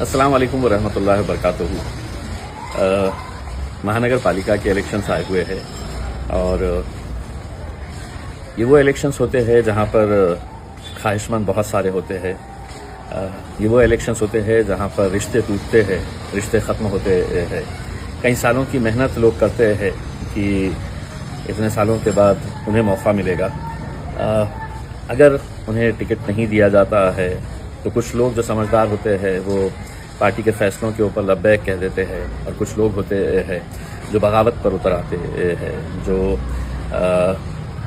السلام علیکم ورحمۃ اللہ وبرکاتہ۔ مہانگر پالیکا کے الیکشنز آئے ہوئے ہیں اور یہ وہ الیکشنز ہوتے ہیں جہاں پر خواہش مند بہت سارے ہوتے ہیں۔ یہ وہ الیکشنز ہوتے ہیں جہاں پر رشتے ٹوٹتے ہیں، رشتے ختم ہوتے ہیں۔ کئی سالوں کی محنت لوگ کرتے ہیں کہ اتنے سالوں کے بعد انہیں موقع ملے گا۔ اگر انہیں ٹکٹ نہیں دیا جاتا ہے تو کچھ لوگ جو سمجھدار ہوتے ہیں وہ پارٹی کے فیصلوں کے اوپر لبیک کہہ دیتے ہیں، اور کچھ لوگ ہوتے ہیں جو بغاوت پر اتر آتے ہیں، جو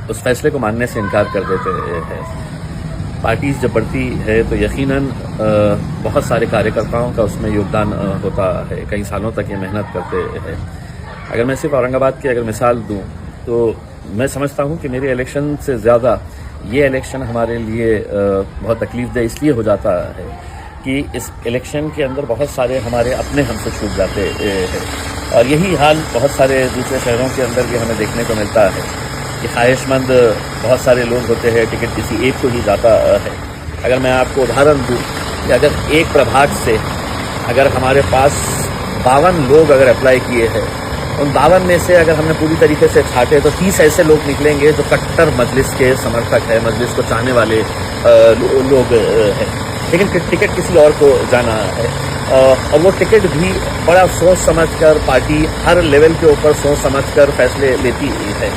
اس فیصلے کو ماننے سے انکار کر دیتے ہیں۔ پارٹیز جب بڑھتی ہے تو یقیناً بہت سارے کاریہ کرتاؤں کا اس میں یوگدان ہوتا ہے، کئی سالوں تک یہ محنت کرتے ہیں۔ اگر میں صرف اورنگ آباد کی اگر مثال دوں تو میں سمجھتا ہوں کہ میرے الیکشن سے زیادہ یہ الیکشن ہمارے لیے بہت تکلیف دہ اس لیے ہو جاتا ہے کہ اس الیکشن کے اندر بہت سارے ہمارے اپنے ہم سے چھوٹ جاتے ہیں، اور یہی حال بہت سارے دوسرے شہروں کے اندر بھی ہمیں دیکھنے کو ملتا ہے کہ خواہش مند بہت سارے لوگ ہوتے ہیں، ٹکٹ کسی ایک کو ہی جاتا ہے۔ اگر میں آپ کو ادھارن دوں کہ اگر ایک پربھاگ سے اگر ہمارے پاس 52 لوگ اگر اپلائی کیے ہیں، ان 52 میں سے اگر ہم نے پوری طریقے سے چھانٹے تو 30 ایسے لوگ نکلیں گے جو کٹر مجلس کے سمرتھک ہے، مجلس کو چاہنے والے لوگ ہیں، لیکن ٹکٹ کسی اور کو جانا ہے، اور وہ ٹکٹ بھی بڑا سوچ سمجھ کر پارٹی ہر لیول کے اوپر سوچ سمجھ کر فیصلے لیتی ہے۔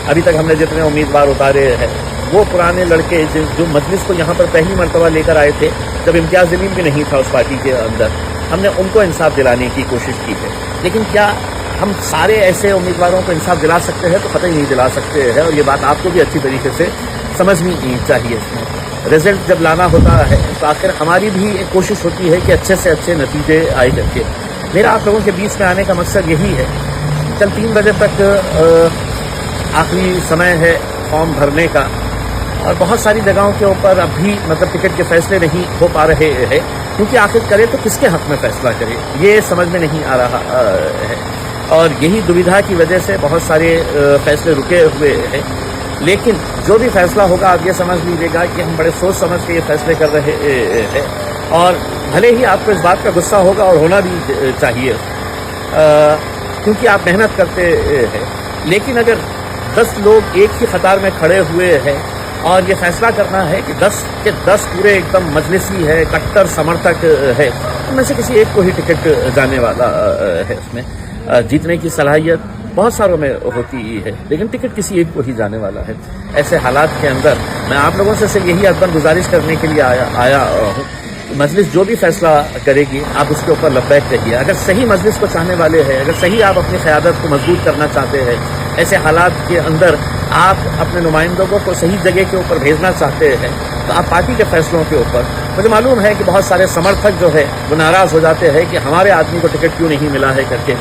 ابھی تک ہم نے جتنے امیدوار اتارے ہیں وہ پرانے لڑکے جو مجلس کو یہاں پر پہلی مرتبہ لے کر آئے تھے جب امتیاز علیم بھی نہیں تھا اس پارٹی کے اندر، ہم نے ان کو انصاف دلانے کی کوشش کی ہے۔ لیکن کیا ہم سارے ایسے امیدواروں کو انصاف دلا سکتے ہیں؟ تو قطعی نہیں دلا سکتے ہیں، اور یہ بات آپ کو بھی اچھی طریقے سے سمجھنی چاہیے۔ رزلٹ جب لانا ہوتا ہے تو آخر ہماری بھی ایک کوشش ہوتی ہے کہ اچھے سے اچھے نتیجے آئے کر کے۔ میرا آپ لوگوں کے بیچ میں آنے کا مقصد یہی ہے، کل 3 بجے تک آخری سمے ہے فارم بھرنے کا، اور بہت ساری جگہوں کے اوپر اب بھی ٹکٹ کے فیصلے نہیں ہو پا رہے ہیں، کیونکہ آخر کرے تو کس کے حق میں فیصلہ کرے یہ سمجھ میں نہیں آ رہا ہے، اور یہی دویدھا کی وجہ سے بہت سارے فیصلے رکے ہوئے ہیں۔ لیکن جو بھی فیصلہ ہوگا آپ یہ سمجھ لیجیے گا کہ ہم بڑے سوچ سمجھ کے یہ فیصلے کر رہے ہیں، اور بھلے ہی آپ کو اس بات کا غصہ ہوگا اور ہونا بھی چاہیے کیونکہ آپ محنت کرتے ہیں، لیکن اگر 10 لوگ ایک ہی قطار میں کھڑے ہوئے ہیں اور یہ فیصلہ کرنا ہے کہ 10 کے 10 پورے ایک دم مجلسی ہے، کٹر سمرتھک ہے، ان میں سے کسی ایک کو ہی ٹکٹ جانے والا ہے، اس میں جیتنے کی صلاحیت بہت ساروں میں ہوتی ہے، لیکن ٹکٹ کسی ایک کو ہی جانے والا ہے۔ ایسے حالات کے اندر میں آپ لوگوں سے صرف یہی عدم گزارش کرنے کے لیے آیا ہوں، مجلس جو بھی فیصلہ کرے گی آپ اس کے اوپر لبیک رہیے۔ اگر صحیح مجلس کو چاہنے والے ہیں، اگر صحیح آپ اپنی قیادت کو مضبوط کرنا چاہتے ہیں، ایسے حالات کے اندر آپ اپنے نمائندوں کو صحیح جگہ کے اوپر بھیجنا چاہتے ہیں تو آپ پارٹی کے فیصلوں کے اوپر، مجھے معلوم ہے کہ بہت سارے سمرتھک جو ہے وہ ناراض ہو جاتے ہیں کہ ہمارے آدمی کو ٹکٹ کیوں نہیں ملا ہے کر کے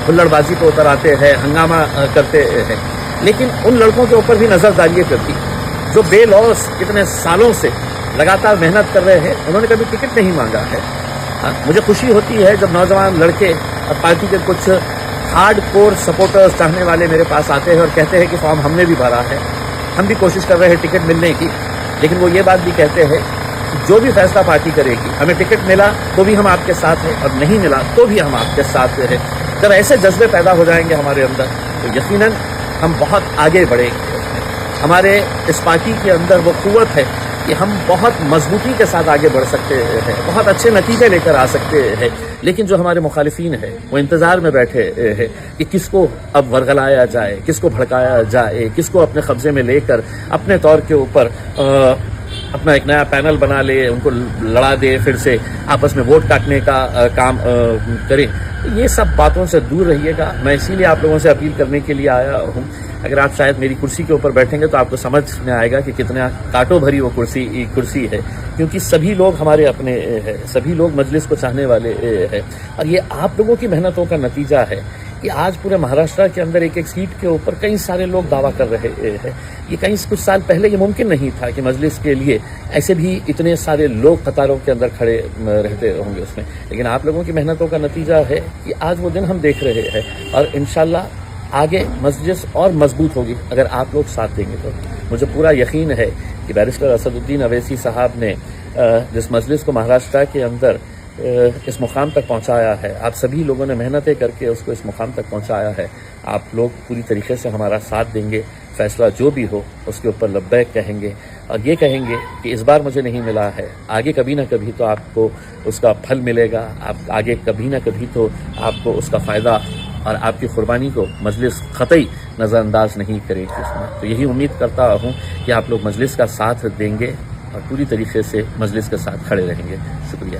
ہلڑ بازی پہ اتر آتے ہیں، ہنگامہ کرتے ہیں، لیکن ان لڑکوں کے اوپر بھی نظر داری کرتی جو بے لوث اتنے سالوں سے لگاتار محنت کر رہے ہیں، انہوں نے کبھی ٹکٹ نہیں مانگا ہے۔ مجھے خوشی ہوتی ہے جب نوجوان لڑکے پارٹی کے کچھ ہارڈ کور سپورٹرز چاہنے والے میرے پاس آتے ہیں اور کہتے ہیں کہ فارم ہم نے بھی بھرا ہے، ہم بھی کوشش کر رہے ہیں ٹکٹ ملنے کی، لیکن وہ یہ بات بھی کہتے ہیں کہ جو بھی فیصلہ پارٹی کرے گی، ہمیں ٹکٹ ملا تو بھی ہم آپ کے ساتھ ہیں اور نہیں ملا تو بھی ہم آپ کے ساتھ ہیں۔ جب ایسے جذبے پیدا ہو جائیں گے ہمارے اندر تو یقیناً ہم بہت آگے بڑھیں گے۔ ہمارے اس پارٹی کے اندر وہ قوت ہے کہ ہم بہت مضبوطی کے ساتھ آگے بڑھ سکتے ہیں، بہت اچھے نتیجے لے کر آ سکتے ہیں، لیکن جو ہمارے مخالفین ہیں وہ انتظار میں بیٹھے ہیں کہ کس کو اب ورغلایا جائے، کس کو بھڑکایا جائے، کس کو اپنے قبضے میں لے کر اپنے طور کے اوپر اپنا ایک نیا پینل بنا لے، ان کو لڑا دے، پھر سے آپس میں ووٹ کاٹنے کا کام کرے۔ یہ سب باتوں سے دور رہیے گا۔ میں اسی لیے آپ لوگوں سے اپیل کرنے کے لیے آیا ہوں، اگر آپ شاید میری کرسی کے اوپر بیٹھیں گے تو آپ کو سمجھ میں آئے گا کہ کتنا کاٹو بھری وہ کرسی ہے، کیونکہ سبھی لوگ ہمارے اپنے ہیں، سبھی لوگ مجلس کو چاہنے والے ہیں، اور یہ آپ لوگوں کی محنتوں کا نتیجہ ہے کہ آج پورے مہاراشٹر کے اندر ایک سیٹ کے اوپر کئی سارے لوگ دعویٰ کر رہے ہیں۔ یہ کچھ سال پہلے یہ ممکن نہیں تھا کہ مجلس کے لیے ایسے بھی اتنے سارے لوگ قطاروں کے اندر کھڑے رہتے ہوں گے اس میں، لیکن آپ لوگوں کی محنتوں کا نتیجہ ہے کہ آج وہ دن ہم دیکھ رہے ہیں، اور انشاءاللہ آگے مجلس اور مضبوط ہوگی اگر آپ لوگ ساتھ دیں گے تو۔ مجھے پورا یقین ہے کہ بیرسٹر اسد الدین اویسی صاحب نے جس مجلس کو مہاراشٹر کے اندر اس مقام تک پہنچایا ہے. آپ سبھی لوگوں نے محنتیں کر کے اس کو اس مقام تک پہنچایا ہے. آپ لوگ پوری طریقے سے ہمارا ساتھ دیں گے. فیصلہ جو بھی ہو اس کے اوپر لبیک کہیں گے اور یہ کہیں گے کہ اس بار مجھے نہیں ملا ہے, آگے کبھی نہ کبھی تو آپ کو اس کا پھل ملے گا. آپ آگے کبھی نہ کبھی تو آپ کو اس کا فائدہ اور آپ کی قربانی کو مجلس قطعی نظر انداز نہیں کرے گی اس میں. تو یہی امید کرتا ہوں کہ آپ لوگ مجلس کا ساتھ دیں گے اور پوری طریقے سے مجلس کے ساتھ کھڑے رہیں گے. شکریہ.